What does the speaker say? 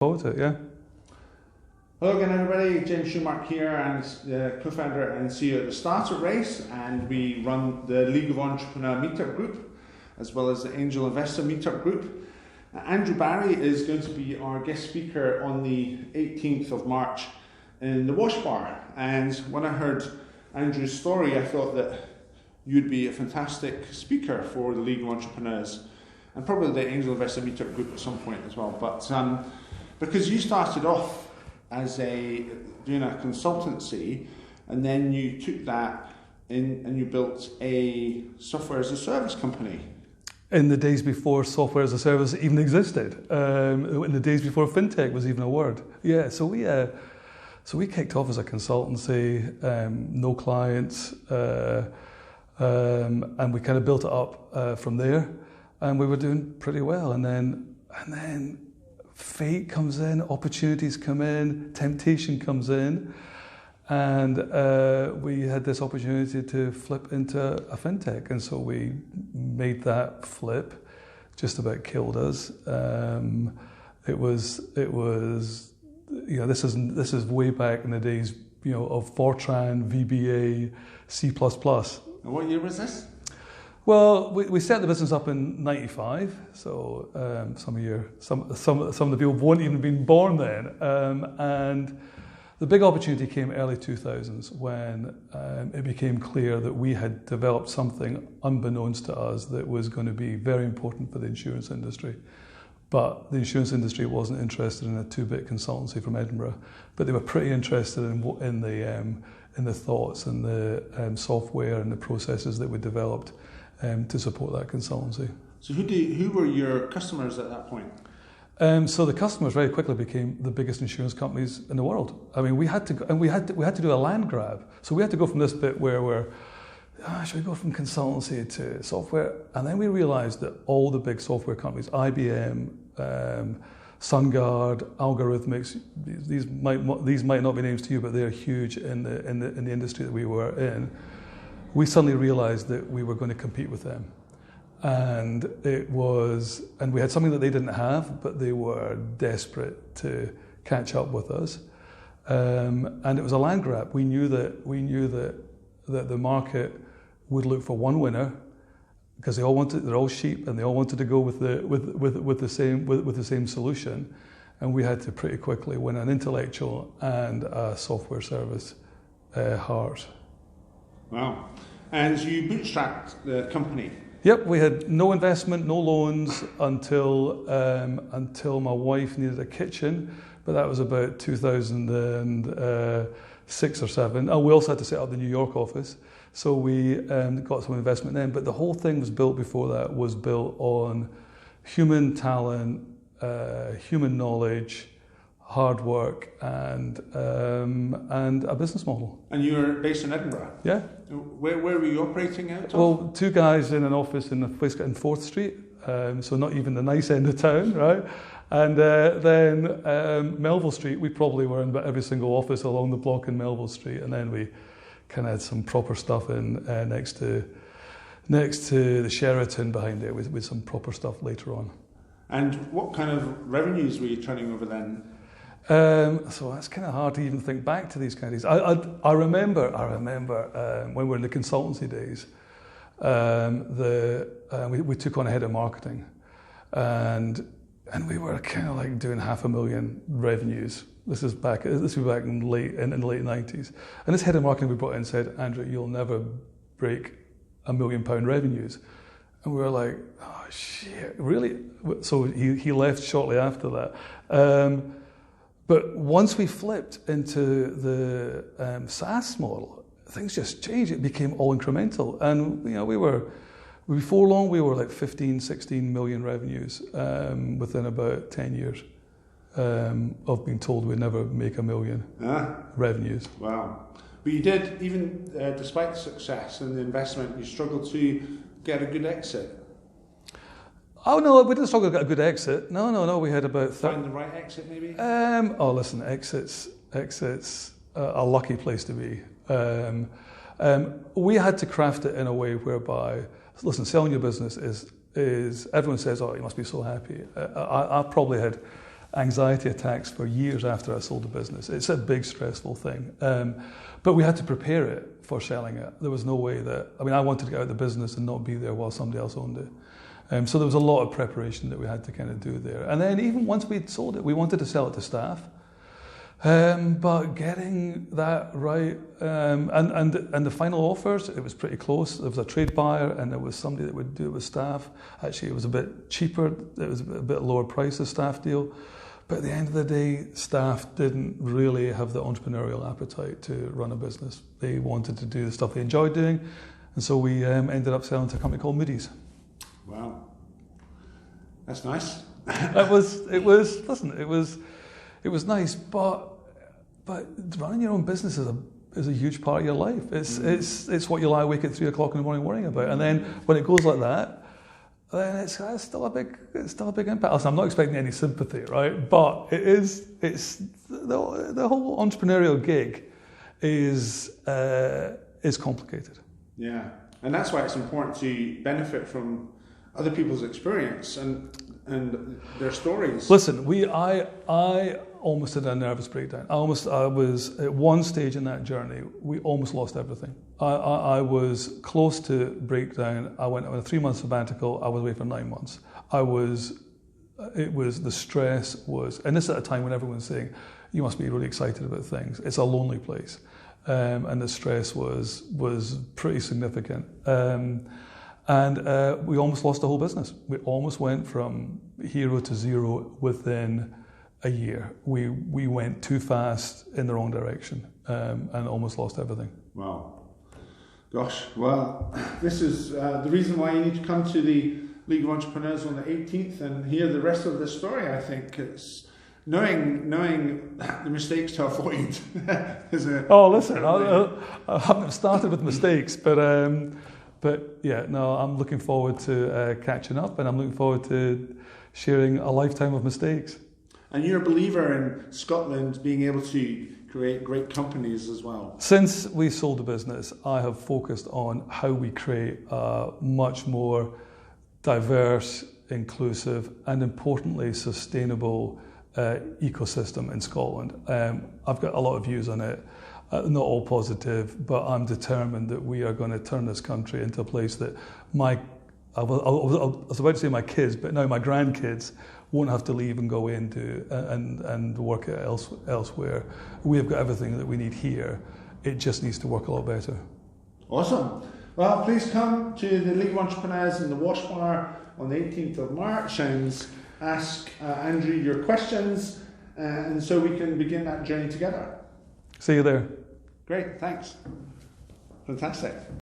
forward to it, yeah. Hello again, everybody. James Shoemark here, and co-founder and CEO of the Starter Race, and we run the League of Entrepreneur Meetup Group, as well as the Angel Investor Meetup Group. Andrew Barrie is going to be our guest speaker on the 18th of March in the Wash Bar. And when I heard Andrew's story, I thought that you'd be a fantastic speaker for the League of Entrepreneurs, and probably the Angel Investor Meetup Group at some point as well. But because you started off as doing a consultancy, and then you took that in and you built a software as a service company. In the days before software as a service even existed, in the days before fintech was even a word. Yeah, so we kicked off as a consultancy, no clients, and we kind of built it up from there, and we were doing pretty well. And then fate comes in, opportunities come in, temptation comes in, and we had this opportunity to flip into a fintech, and so we made that flip. Just about killed us. It was this is way back in the days of Fortran, VBA, C++. And what year was this? Well, we set the business up in '95, so some of the people won't even been born then. And the big opportunity came early 2000s when it became clear that we had developed something unbeknownst to us that was going to be very important for the insurance industry. But the insurance industry wasn't interested in a 2-bit consultancy from Edinburgh, but they were pretty interested in the thoughts and the software and the processes that we developed to support that consultancy. So who were your customers at that point? So the customers very quickly became the biggest insurance companies in the world. I mean, we had to do a land grab. So we had to go from this bit where we're, should we go from consultancy to software? And then we realized that all the big software companies, IBM, SunGard, Algorithmics, these might not be names to you, but they're huge in the industry that we were in. We suddenly realized that we were going to compete with them. And we had something that they didn't have, but they were desperate to catch up with us. And it was a land grab. We knew that the market would look for one winner, because they're all sheep, and they all wanted to go with the same solution. And we had to pretty quickly win an intellectual and a software service heart. Wow. And you bootstrapped the company. Yep, we had no investment, no loans until my wife needed a kitchen, but that was about 2006 or 7. Oh, we also had to set up the New York office, so we got some investment then. But the whole thing was built before that, was built on human talent, human knowledge, hard work, and a business model. And you were based in Edinburgh? Yeah. Where were you operating out of? Well, 2 guys in an office in a place in 4th Street, so not even the nice end of town, right? And then Melville Street, we probably were in about every single office along the block in Melville Street, and then we kind of had some proper stuff in next to the Sheraton behind there with some proper stuff later on. And what kind of revenues were you turning over then? So that's kind of hard to even think back to these kind of days. I remember when we were in the consultancy days, we took on a head of marketing, and we were kind of like doing $500,000 revenues. This was back in the late 90s. And this head of marketing we brought in said, "Andrew, you'll never break £1 million revenues." And we were like, "Oh shit, really?" So he left shortly after that. But once we flipped into the SaaS model, things just changed. It became all incremental. And before long, we were like 15, 16 million revenues within about 10 years of being told we'd never make $1 million revenues. Wow. But you did, even despite the success and the investment, you struggled to get a good exit. Oh no, we didn't struggle to get a good exit. No. We had about. Find the right exit, maybe. Listen, exits a lucky place to be. We had to craft it in a way whereby, listen, selling your business is everyone says, "Oh, you must be so happy." I probably had anxiety attacks for years after I sold the business. It's a big stressful thing. But we had to prepare it for selling it. There was no way that, I wanted to get out of the business and not be there while somebody else owned it. So there was a lot of preparation that we had to kind of do there. And then even once we'd sold it, we wanted to sell it to staff. But getting that right, and the final offers, it was pretty close. There was a trade buyer and there was somebody that would do it with staff. Actually, it was a bit cheaper. It was a bit lower price, the staff deal. But at the end of the day, staff didn't really have the entrepreneurial appetite to run a business. They wanted to do the stuff they enjoyed doing. And so we ended up selling to a company called Moody's. Wow. That's nice. It was nice, but running your own business is a huge part of your life. It's what you lie awake at 3 o'clock in the morning worrying about. And then when it goes like that, then it's still a big impact. Also, I'm not expecting any sympathy, right? But it's the whole entrepreneurial gig is complicated. Yeah, and that's why it's important to benefit from other people's experience and their stories. Listen, I almost had a nervous breakdown. I was at one stage in that journey. We almost lost everything. I was close to breakdown. I went on a 3-month sabbatical. I was away for 9 months. The stress was, and this at a time when everyone's saying, you must be really excited about things. It's a lonely place. And the stress was pretty significant. And we almost lost the whole business. We almost went from hero to zero within a year. We went too fast in the wrong direction and almost lost everything. Wow. Gosh, well, this is the reason why you need to come to the League of Entrepreneurs on the 18th and hear the rest of the story. I think it's knowing the mistakes to avoid. Listen, I haven't started with mistakes, but yeah, no, I'm looking forward to catching up, and I'm looking forward to sharing a lifetime of mistakes. And you're a believer in Scotland being able to create great companies as well. Since we sold the business, I have focused on how we create a much more diverse, inclusive, and importantly, sustainable ecosystem in Scotland. I've got a lot of views on it. Not all positive, but I'm determined that we are going to turn this country into a place that I was about to say my kids, but now my grandkids won't have to leave and go into and work elsewhere. We have got everything that we need here. It just needs to work a lot better. Awesome. Well, please come to the League of Entrepreneurs in the Wash Bar on the 18th of March and ask Andrew your questions, and so we can begin that journey together. See you there. Great, thanks. Fantastic.